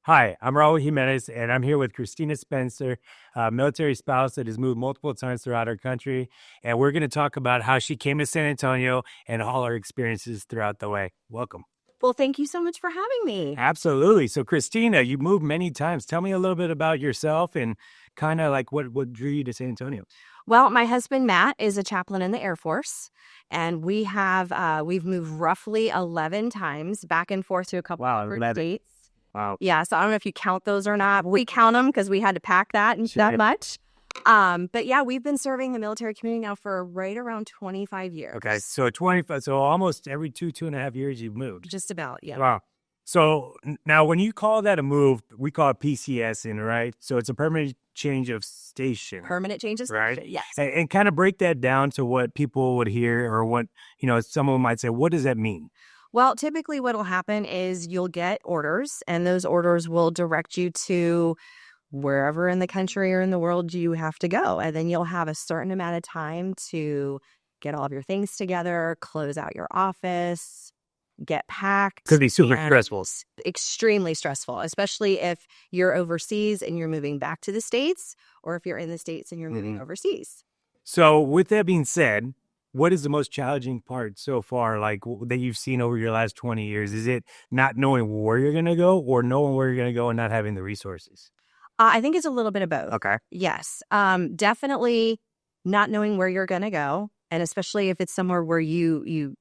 Hi, I'm Raul Jimenez, and I'm here with Kristina Spencer, a military spouse that has moved multiple times throughout our country. And we're going to talk about how she came to San Antonio and all her experiences throughout the way. Welcome. Well, thank you so much for having me. Absolutely. So, Kristina, you moved many times. Tell me a little bit about yourself and kind of like what drew you to San Antonio. Well, my husband, Matt, is a chaplain in the Air Force, and we've moved roughly 11 times back and forth to a couple of different states. Wow. Yeah, so I don't know if you count those or not. We count them because we had to pack that much. But yeah, we've been serving the military community now for right around 25 years. Okay, so 25, so almost every 2.5 years you've moved. Just about, yeah. Wow. So now when you call that a move, we call it PCSing, right? So it's a permanent change of station. Permanent changes? Right? Yes. And kind of break that down to what people would hear or what, someone might say, what does that mean? Well, typically what will happen is you'll get orders, and those orders will direct you to wherever in the country or in the world you have to go. And then you'll have a certain amount of time to get all of your things together, close out your office, get packed. Could be super stressful. Extremely stressful, especially if you're overseas and you're moving back to the States, or if you're in the States and you're moving overseas. So with that being said, what is the most challenging part so far, like that you've seen over your last 20 years? Is it not knowing where you're going to go or knowing where you're going to go and not having the resources? I think it's a little bit of both. Okay. Yes. Definitely not knowing where you're going to go. And especially if it's somewhere where you've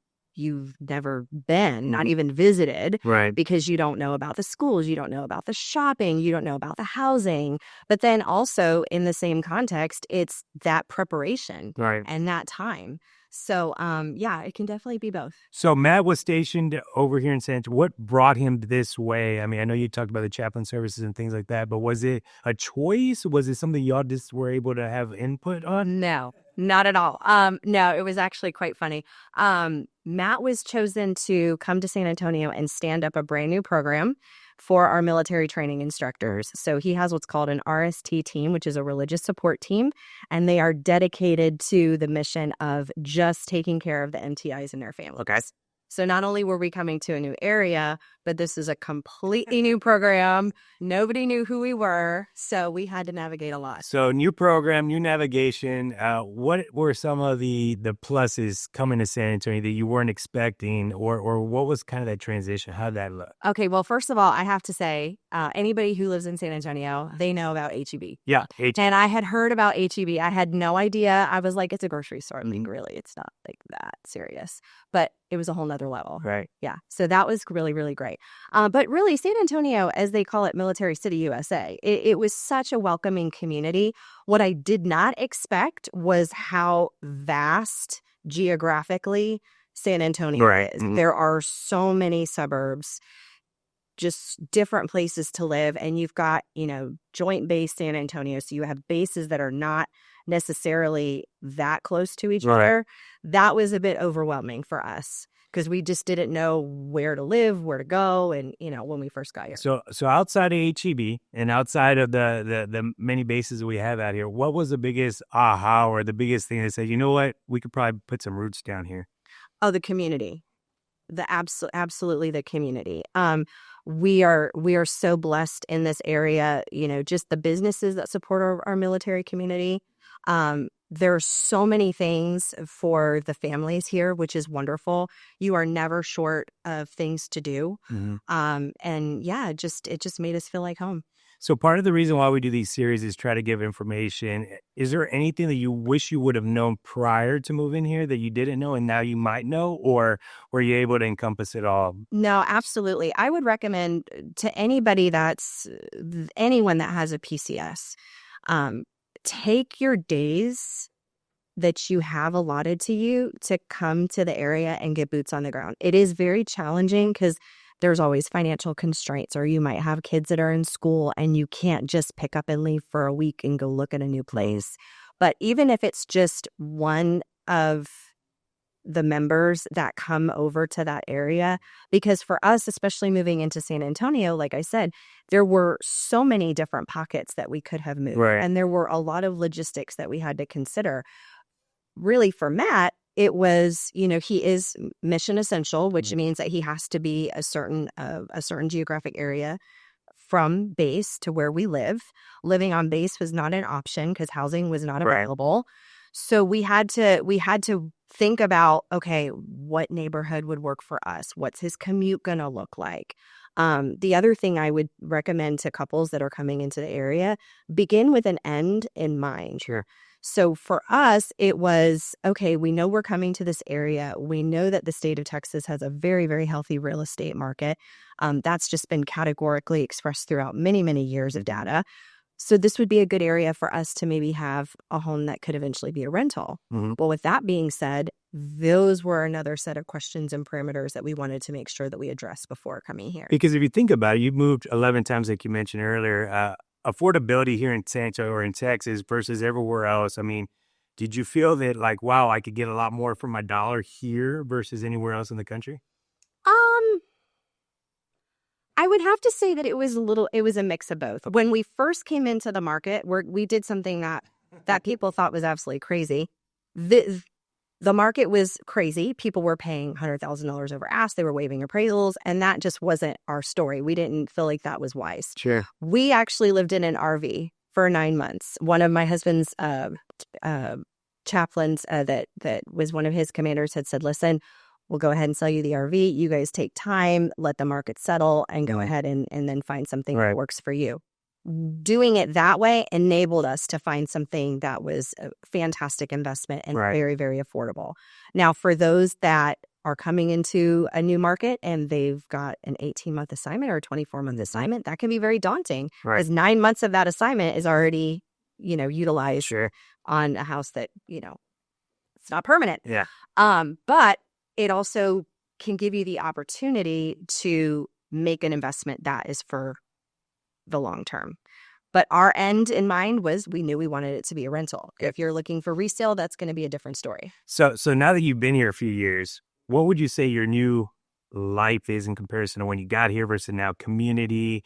never been, not even visited, right? Because you don't know about the schools, you don't know about the shopping, you don't know about the housing. But then also in the same context, it's that preparation and that time. So, yeah, it can definitely be both. So Matt was stationed over here in San Antonio. What brought him this way? I mean, I know you talked about the chaplain services and things like that, but was it a choice? Was it something y'all just were able to have input on? No, not at all. No, it was actually quite funny. Matt was chosen to come to San Antonio and stand up a brand new program for our military training instructors. So he has what's called an RST team, which is a religious support team, and they are dedicated to the mission of just taking care of the MTIs and their families. Okay. So not only were we coming to a new area, but this is a completely new program. Nobody knew who we were, so we had to navigate a lot. So new program, new navigation. What were some of the pluses coming to San Antonio that you weren't expecting, or what was kind of that transition? How did that look? Okay, well, first of all, I have to say, anybody who lives in San Antonio, they know about HEB. Yeah. And I had heard about HEB. I had no idea. I was like, it's a grocery store. I mean, really, it's not like that serious. But it was a whole nother level. Right. Yeah. So that was really, really great. But really, San Antonio, as they call it, Military City, USA, it was such a welcoming community. What I did not expect was how vast geographically San Antonio is. There are so many suburbs, just different places to live. And you've got, Joint Base San Antonio. So you have bases that are not necessarily that close to each other. That was a bit overwhelming for us because we just didn't know where to live, where to go, and when we first got here. So outside of HEB and outside of the many bases that we have out here, what was the biggest aha or the biggest thing that said, you know what, we could probably put some roots down here? Oh, the community. Absolutely the community. We are so blessed in this area, just the businesses that support our military community. There are so many things for the families here, which is wonderful. You are never short of things to do. And yeah, it just made us feel like home. So part of the reason why we do these series is try to give information. Is there anything that you wish you would have known prior to moving here that you didn't know and now you might know, or were you able to encompass it all? No, absolutely. I would recommend to anyone that has a PCS, take your days that you have allotted to you to come to the area and get boots on the ground. It is very challenging because there's always financial constraints, or you might have kids that are in school and you can't just pick up and leave for a week and go look at a new place. But even if it's just one of the members that come over to that area, because for us, especially moving into San Antonio, like I said, there were so many different pockets that we could have moved. And there were a lot of logistics that we had to consider. Really, for Matt, it was, he is mission essential, which means that he has to be a certain geographic area from base to where we live. Living on base was not an option because housing was not available. So we had to think about, okay, what neighborhood would work for us? What's his commute going to look like? The other thing I would recommend to couples that are coming into the area, begin with an end in mind. Sure. So for us, it was, okay, we know we're coming to this area. We know that the state of Texas has a very, very healthy real estate market. That's just been categorically expressed throughout many, many years of data. So this would be a good area for us to maybe have a home that could eventually be a rental. Well, with that being said, those were another set of questions and parameters that we wanted to make sure that we addressed before coming here. Because if you think about it, you've moved 11 times, like you mentioned earlier. Affordability here in San Antonio or in Texas versus everywhere else. I mean, did you feel that like, wow, I could get a lot more for my dollar here versus anywhere else in the country? I would have to say that it was a mix of both. When we first came into the market, we did something that people thought was absolutely crazy. The market was crazy. People were paying $100,000 over ask. They were waiving appraisals, and that just wasn't our story. We didn't feel like that was wise. Sure. We actually lived in an RV for 9 months. One of my husband's chaplains that was one of his commanders had said, listen, we'll go ahead and sell you the RV. You guys take time, let the market settle, and go ahead and then find something that works for you. Doing it that way enabled us to find something that was a fantastic investment and very, very affordable. Now, for those that are coming into a new market and they've got an 18-month assignment or a 24-month assignment, that can be very daunting because 9 months of that assignment is already, utilized on a house that, it's not permanent. Yeah. But it also can give you the opportunity to make an investment that is for the long term. But our end in mind was we knew we wanted it to be a rental. If you're looking for resale, that's going to be a different story. So now that you've been here a few years, what would you say your new life is in comparison to when you got here versus now? Community,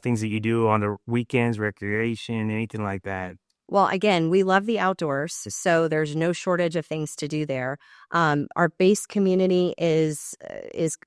things that you do on the weekends, recreation, anything like that? Well, again, we love the outdoors, so there's no shortage of things to do there. Our base community is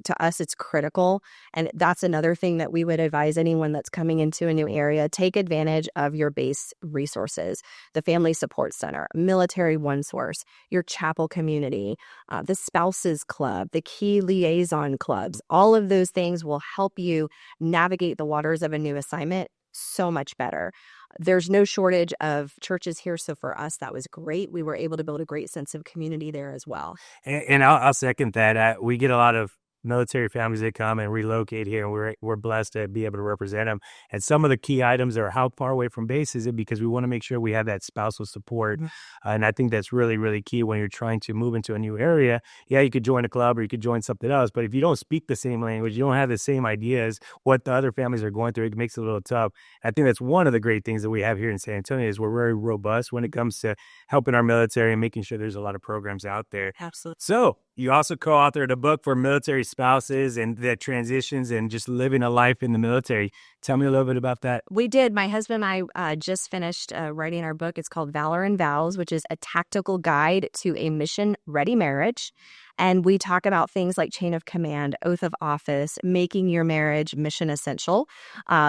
to us, it's critical. And that's another thing that we would advise anyone that's coming into a new area. Take advantage of your base resources, the Family Support Center, Military One Source, your chapel community, the Spouses Club, the Key Liaison Clubs. All of those things will help you navigate the waters of a new assignment so much better. There's no shortage of churches here. So for us, that was great. We were able to build a great sense of community there as well. And I'll second that. We get a lot of military families that come and relocate here, and we're blessed to be able to represent them. And some of the key items are how far away from base is it, because we want to make sure we have that spousal support. And I think that's really, really key when you're trying to move into a new area. Yeah, you could join a club or you could join something else, but if you don't speak the same language, you don't have the same ideas, what the other families are going through, it makes it a little tough. I think that's one of the great things that we have here in San Antonio is we're very robust when it comes to helping our military and making sure there's a lot of programs out there. Absolutely. So you also co-authored a book for military spouses and the transitions and just living a life in the military. Tell me a little bit about that. We did. My husband and I just finished writing our book. It's called Valor and Vows, which is a tactical guide to a mission-ready marriage. And we talk about things like chain of command, oath of office, making your marriage mission essential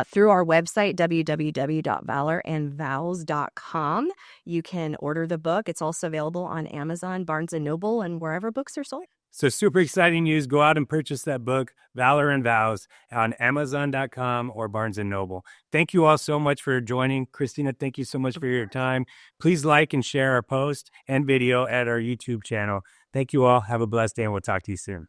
through our website, www.valorandvows.com. You can order the book. It's also available on Amazon, Barnes & Noble, and wherever books are sold. So super exciting news. Go out and purchase that book, Valor and Vows, on Amazon.com or Barnes & Noble. Thank you all so much for joining. Kristina, thank you so much for your time. Please like and share our post and video at our YouTube channel. Thank you all. Have a blessed day, and we'll talk to you soon.